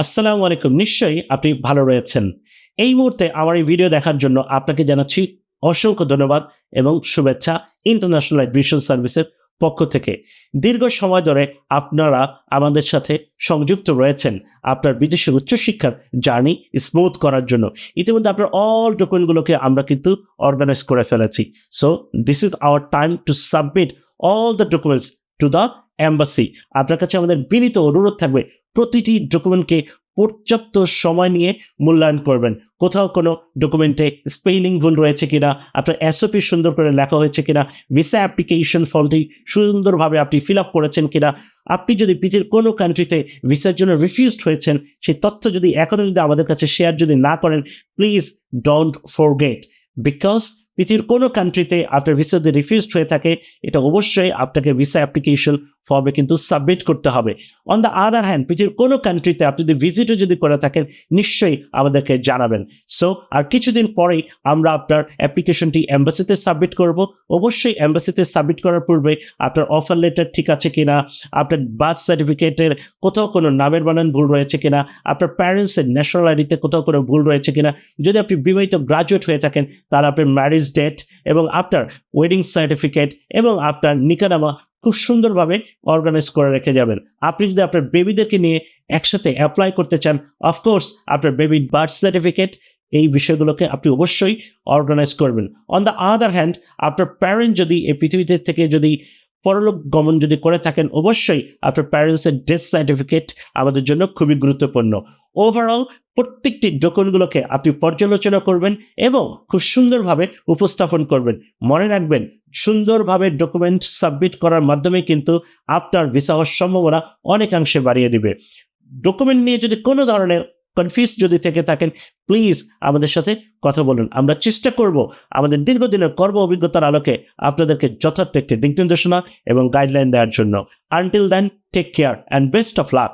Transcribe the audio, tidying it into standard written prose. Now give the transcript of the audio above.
আসসালামু আলাইকুম। নিশ্চয়ই আপনি ভালো রয়েছেন। এই মুহূর্তে আমার এই ভিডিও দেখার জন্য আপনাকে জানাচ্ছি অসংখ্য ধন্যবাদ এবং শুভেচ্ছা ইন্টারন্যাশনাল অ্যাডমিশন সার্ভিসের পক্ষ থেকে। দীর্ঘ সময় ধরে আপনারা আমাদের সাথে সংযুক্ত রয়েছেন আপনার বিদেশে উচ্চশিক্ষার জার্নি স্মুথ করার জন্য। ইতিমধ্যে আপনার অল ডকুমেন্টগুলোকে আমরা কিন্তু অর্গানাইজ করে ফেলেছি। So this is our time to submit all the documents to the embassy. আপনার কাছে আমাদের বিনীত অনুরোধ থাকবে প্রতিটি ডকুমেন্টকে পর্যাপ্ত সময় নিয়ে মূল্যায়ন করবেন। কোথাও কোনো ডকুমেন্টে স্পেলিং ভুল রয়েছে কিনা, আপনার এসওপি সুন্দর করে লেখা হয়েছে কিনা, ভিসা অ্যাপ্লিকেশন ফর্মটি সুন্দরভাবে আপনি ফিল আপ করেছেন কিনা, আপনি যদি পৃথিবীর কোনো কান্ট্রিতে ভিসার জন্য রিফিউজড হয়েছেন সেই তথ্য যদি এখনও যদি আমাদের কাছে শেয়ার যদি না করেন, প্লিজ ডোন্ট ফরগেট। বিকজ পৃথিবীর কোনো কান্ট্রিতে আপনার ভিসা যদি রিফিউজড হয়ে থাকে, এটা অবশ্যই আপনাকে ভিসা অ্যাপ্লিকেশন ফর্মে কিন্তু সাবমিট করতে হবে। অন দ্য আদার হ্যান্ড, পৃথিবীর কোনো কান্ট্রিতে আপনি যদি ভিজিটও যদি করে থাকেন, নিশ্চয়ই আমাদেরকে জানাবেন। সো আর কিছুদিন পরেই আমরা আপনার অ্যাপ্লিকেশনটি এম্বাসিতে সাবমিট করব। অবশ্যই এম্বাসিতে সাবমিট করার পূর্বে আপনার অফার লেটার ঠিক আছে কিনা, আপনার বার্থ সার্টিফিকেটের কোথাও কোনো নামের বানান ভুল রয়েছে কিনা, আপনার প্যারেন্টসের ন্যাশনাল আইডিতে কোথাও কোনো ভুল রয়েছে কিনা, যদি আপনি বিবাহিত গ্রাজুয়েট হয়ে থাকেন তাহলে আপনার ম্যারেজ ডেট এবং আপনার ওয়েডিং সার্টিফিকেট এবং আপনার নিকানামা খুব সুন্দরভাবে অর্গানাইজ করে রেখে যাবেন। আপনি যদি আপনার বেবিদেরকে নিয়ে একসাথে অ্যাপ্লাই করতে চান, অফকোর্স আপনার বেবির বার্থ সার্টিফিকেট এই বিষয়গুলোকে আপনি অবশ্যই অর্গানাইজ করবেন। অন দ্য আদার হ্যান্ড, আপনার প্যারেন্ট যদি এই পৃথিবীতে থেকে যদি পরলোক গমন যদি করে থাকেন, অবশ্যই আপনার প্যারেন্টসের ডেথ সার্টিফিকেট আমাদের জন্য খুবই গুরুত্বপূর্ণ। ওভারঅল প্রত্যেকটি ডকুমেন্টগুলোকে আপনি পর্যালোচনা করবেন এবং খুব সুন্দরভাবে উপস্থাপন করবেন। মনে রাখবেন, সুন্দরভাবে ডকুমেন্ট সাবমিট করার মাধ্যমে কিন্তু আপনার ভিসা হওয়ার সম্ভাবনা অনেকাংশে বাড়িয়ে দিবে। ডকুমেন্ট নিয়ে যদি কোনো ধরনের কনফিউজ যদি থেকে থাকেন, প্লিজ আমাদের সাথে কথা বলুন। আমরা চেষ্টা করব আমাদের দীর্ঘদিনের কর্ম অভিজ্ঞতার আলোকে আপনাদেরকে যথার্থ একটি দিক নির্দেশনা এবং গাইডলাইন দেওয়ার জন্য। Until then, take care and best of lakh.